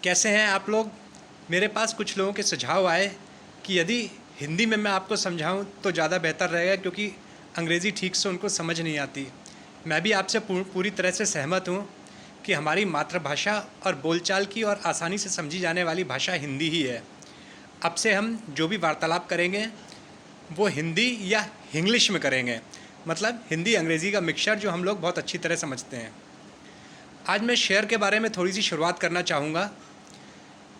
कैसे हैं आप लोग। मेरे पास कुछ लोगों के सुझाव आए कि यदि हिंदी में मैं आपको समझाऊं तो ज़्यादा बेहतर रहेगा, क्योंकि अंग्रेज़ी ठीक से उनको समझ नहीं आती। मैं भी आपसे पूरी तरह से सहमत हूं कि हमारी मातृभाषा और बोलचाल की और आसानी से समझी जाने वाली भाषा हिंदी ही है। अब से हम जो भी वार्तालाप करेंगे वो हिंदी या इंग्लिश में करेंगे, मतलब हिंदी अंग्रेज़ी का मिक्सचर जो हम लोग बहुत अच्छी तरह समझते हैं। आज मैं शेयर के बारे में थोड़ी सी शुरुआत करना चाहूँगा।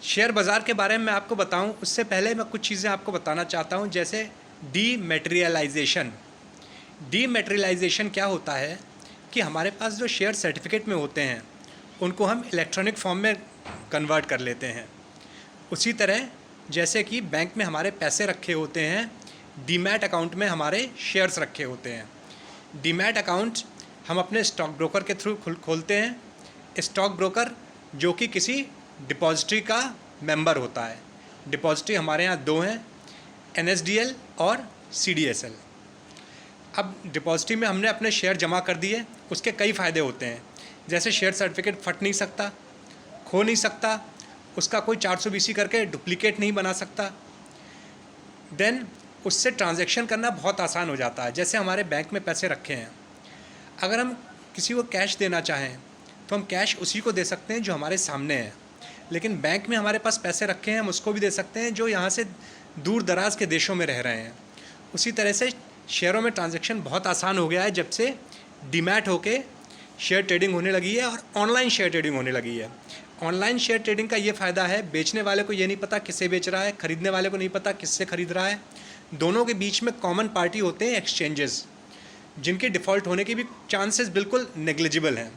शेयर बाज़ार के बारे में मैं आपको बताऊं, उससे पहले मैं कुछ चीज़ें आपको बताना चाहता हूं, जैसे डीमैटेरियलाइजेशन। डीमैटेरियलाइजेशन क्या होता है कि हमारे पास जो शेयर सर्टिफिकेट में होते हैं उनको हम इलेक्ट्रॉनिक फॉर्म में कन्वर्ट कर लेते हैं। उसी तरह जैसे कि बैंक में हमारे पैसे रखे होते हैं, डीमैट अकाउंट में हमारे शेयर्स रखे होते हैं। डीमैट अकाउंट हम अपने स्टॉक ब्रोकर के थ्रू खोलते हैं। स्टॉक ब्रोकर जो कि किसी डिपॉजिटरी का मेंबर होता है। डिपॉजिटरी हमारे यहाँ दो हैं, NSDL और CDSL। अब डिपॉजिटरी में हमने अपने शेयर जमा कर दिए, उसके कई फ़ायदे होते हैं। जैसे शेयर सर्टिफिकेट फट नहीं सकता, खो नहीं सकता, उसका कोई 420 करके डुप्लीकेट नहीं बना सकता। देन उससे ट्रांजैक्शन करना बहुत आसान हो जाता है। जैसे हमारे बैंक में पैसे रखे हैं, अगर हम किसी को कैश देना चाहें तो हम कैश उसी को दे सकते हैं जो हमारे सामने है। लेकिन बैंक में हमारे पास पैसे रखे हैं, हम उसको भी दे सकते हैं जो यहाँ से दूर दराज के देशों में रह रहे हैं। उसी तरह से शेयरों में ट्रांजैक्शन बहुत आसान हो गया है जब से डीमैट होके शेयर ट्रेडिंग होने लगी है और ऑनलाइन शेयर ट्रेडिंग होने लगी है। ऑनलाइन शेयर ट्रेडिंग का ये फ़ायदा है, बेचने वाले को ये नहीं पता किससे बेच रहा है, ख़रीदने वाले को नहीं पता किससे ख़रीद रहा है। दोनों के बीच में कॉमन पार्टी होते हैं एक्सचेंजेस, जिनके डिफ़ॉल्ट होने के भी चांसेस बिल्कुल नेग्लिजिबल हैं।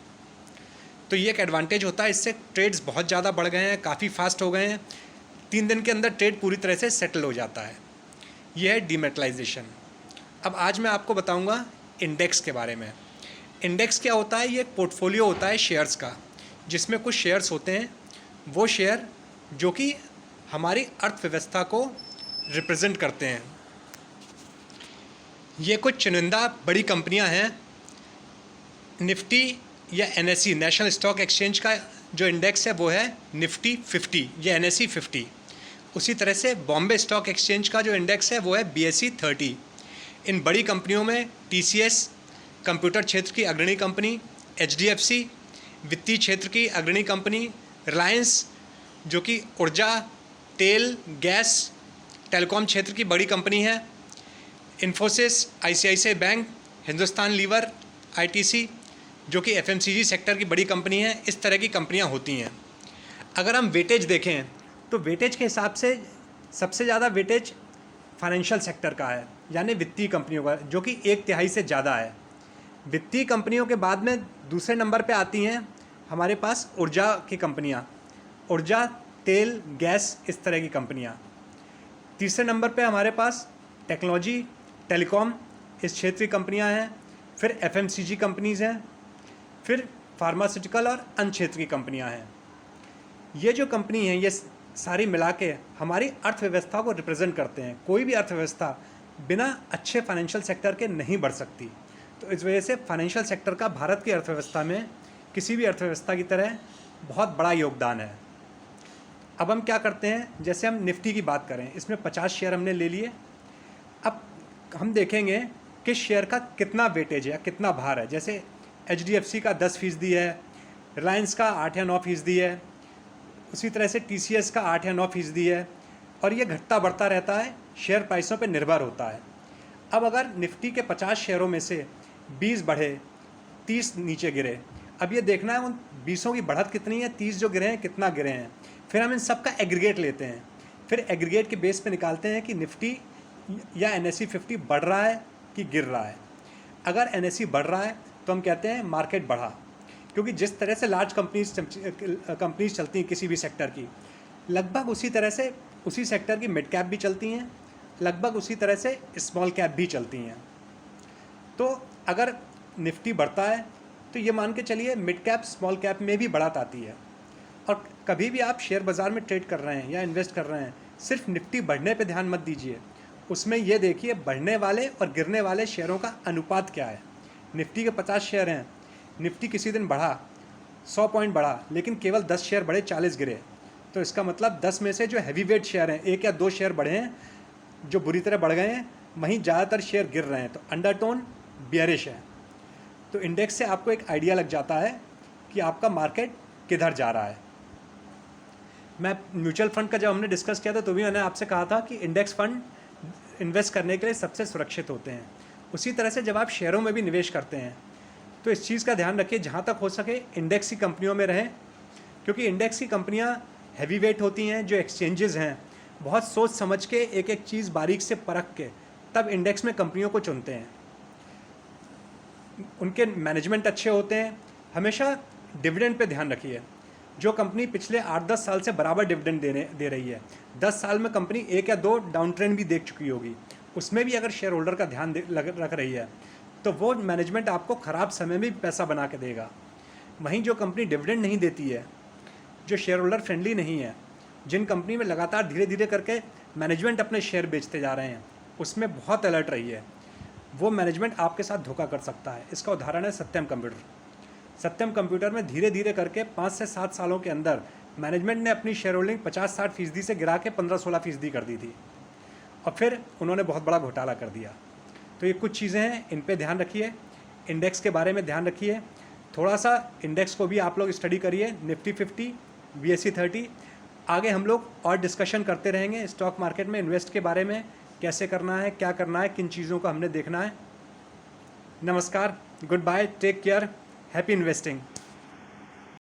तो ये एक एडवांटेज होता है, इससे ट्रेड्स बहुत ज़्यादा बढ़ गए हैं, काफ़ी फास्ट हो गए हैं। 3 दिन के अंदर ट्रेड पूरी तरह से सेटल हो जाता है। यह है डीमैटेरियलाइजेशन। अब आज मैं आपको बताऊंगा इंडेक्स के बारे में। इंडेक्स क्या होता है? ये एक पोर्टफोलियो होता है शेयर्स का, जिसमें कुछ शेयर्स होते हैं, वो शेयर जो कि हमारी अर्थव्यवस्था को रिप्रेजेंट करते हैं। ये कुछ चुनिंदा बड़ी कंपनियां हैं। निफ्टी या NSE, नेशनल स्टॉक एक्सचेंज का जो इंडेक्स है वो है निफ्टी 50 या NSE 50। उसी तरह से बॉम्बे स्टॉक एक्सचेंज का जो इंडेक्स है वो है BSE 30। इन बड़ी कंपनियों में TCS, कंप्यूटर क्षेत्र की अग्रणी कंपनी, HDFC, वित्तीय क्षेत्र की अग्रणी कंपनी, रिलायंस जो कि ऊर्जा, तेल, गैस, टेलीकॉम क्षेत्र की बड़ी कंपनी है, Infosys, ICICI bank, Hindustan Lever, ITC जो कि FMCG सेक्टर की बड़ी कंपनी है। इस तरह की कंपनियां होती हैं। अगर हम वेटेज देखें तो वेटेज के हिसाब से सबसे ज़्यादा वेटेज फाइनेंशियल सेक्टर का है, यानी वित्तीय कंपनियों का, जो कि 1/3 से ज़्यादा है। वित्तीय कंपनियों के बाद में दूसरे नंबर पे आती हैं हमारे पास ऊर्जा की कंपनियाँ, ऊर्जा, तेल, गैस, इस तरह की कंपनियाँ। तीसरे नंबर पे हमारे पास टेक्नोलॉजी, टेलीकॉम, इस क्षेत्र की कंपनियाँ हैं। फिर FMCG कंपनीज़ हैं, फिर फार्मास्यूटिकल और अन्य क्षेत्र की कंपनियां हैं। ये जो कंपनी हैं ये सारी मिला के हमारी अर्थव्यवस्था को रिप्रेजेंट करते हैं। कोई भी अर्थव्यवस्था बिना अच्छे फाइनेंशियल सेक्टर के नहीं बढ़ सकती। तो इस वजह से फाइनेंशियल सेक्टर का भारत की अर्थव्यवस्था में किसी भी अर्थव्यवस्था की तरह बहुत बड़ा योगदान है। अब हम क्या करते हैं, जैसे हम निफ्टी की बात करें, इसमें 50 शेयर हमने ले लिए। अब हम देखेंगे कि शेयर का कितना वेटेज है या कितना भार है। जैसे HDFC का 10% है, रिलायंस का 8 या 9% है, उसी तरह से TCS का 8 या 9% है, और ये घटता बढ़ता रहता है, शेयर प्राइसों पर निर्भर होता है। अब अगर निफ्टी के 50 शेयरों में से 20 बढ़े, 30 नीचे गिरे, अब ये देखना है उन 20 की बढ़त कितनी है, 30 जो गिरे हैं कितना गिरे हैं। फिर हम इन सब का एग्रीगेट लेते हैं, फिर एग्रीगेट के बेस पे निकालते हैं कि निफ्टी या NSE 50 बढ़ रहा है कि गिर रहा है। अगर NSE बढ़ रहा है तो हम कहते हैं मार्केट बढ़ा, क्योंकि जिस तरह से लार्ज कंपनीज चलती हैं किसी भी सेक्टर की, लगभग उसी तरह से उसी सेक्टर की मिड कैप भी चलती हैं, लगभग उसी तरह से स्मॉल कैप भी चलती हैं। तो अगर निफ्टी बढ़ता है तो ये मान के चलिए मिड कैप स्मॉल कैप में भी बढ़त आती है। और कभी भी आप शेयर बाज़ार में ट्रेड कर रहे हैं या इन्वेस्ट कर रहे हैं, सिर्फ निफ्टी बढ़ने पे ध्यान मत दीजिए, उसमें ये देखिए बढ़ने वाले और गिरने वाले शेयरों का अनुपात क्या है। निफ्टी के 50 शेयर हैं, निफ्टी किसी दिन बढ़ा 100 पॉइंट बढ़ा, लेकिन केवल 10 शेयर बढ़े, 40 गिरे, तो इसका मतलब 10 में से जो हैवी वेट शेयर हैं, 1 या 2 शेयर बढ़े हैं जो बुरी तरह बढ़ गए हैं, वहीं ज़्यादातर शेयर गिर रहे हैं, तो अंडरटोन बियरिश है। तो इंडेक्स से आपको एक आइडिया लग जाता है कि आपका मार्केट किधर जा रहा है। मैं म्यूचुअल फंड का जब हमने डिस्कस किया था तो भी मैंने आपसे कहा था कि इंडेक्स फंड इन्वेस्ट करने के लिए सबसे सुरक्षित होते हैं। उसी तरह से जब आप शेयरों में भी निवेश करते हैं तो इस चीज़ का ध्यान रखिए जहाँ तक हो सके इंडेक्स की कंपनियों में रहें, क्योंकि इंडेक्स की कंपनियाँ हैवी वेट होती हैं। जो एक्सचेंजेस हैं बहुत सोच समझ के एक एक चीज़ बारीक से परख के तब इंडेक्स में कंपनियों को चुनते हैं। उनके मैनेजमेंट अच्छे होते हैं। हमेशा डिविडेंड पे ध्यान रखिए। जो कंपनी पिछले 8-10 साल से बराबर डिविडेंड दे रही है, 10 साल में कंपनी 1 या 2 डाउन ट्रेंड भी देख चुकी होगी, उसमें भी अगर शेयर होल्डर का ध्यान रख रही है तो वो मैनेजमेंट आपको ख़राब समय में भी पैसा बना के देगा। वहीं जो कंपनी डिविडेंड नहीं देती है, जो शेयर होल्डर फ्रेंडली नहीं है, जिन कंपनी में लगातार धीरे धीरे करके मैनेजमेंट अपने शेयर बेचते जा रहे हैं, उसमें बहुत अलर्ट रही है। वो मैनेजमेंट आपके साथ धोखा कर सकता है। इसका उदाहरण है सत्यम कंप्यूटर। सत्यम कंप्यूटर में धीरे धीरे करके 5 से 7 सालों के अंदर मैनेजमेंट ने अपनी शेयर होल्डिंग 50-60% से गिरा के 15-16% कर दी थी और फिर उन्होंने बहुत बड़ा घोटाला कर दिया। तो ये कुछ चीज़ें हैं, इन पे ध्यान रखिए। इंडेक्स के बारे में ध्यान रखिए। थोड़ा सा इंडेक्स को भी आप लोग स्टडी करिए, निफ्टी 50, BSE 30। आगे हम लोग और डिस्कशन करते रहेंगे स्टॉक मार्केट में इन्वेस्ट के बारे में, कैसे करना है, क्या करना है, किन चीज़ों को हमने देखना है। नमस्कार, good bye, take care, happy investing.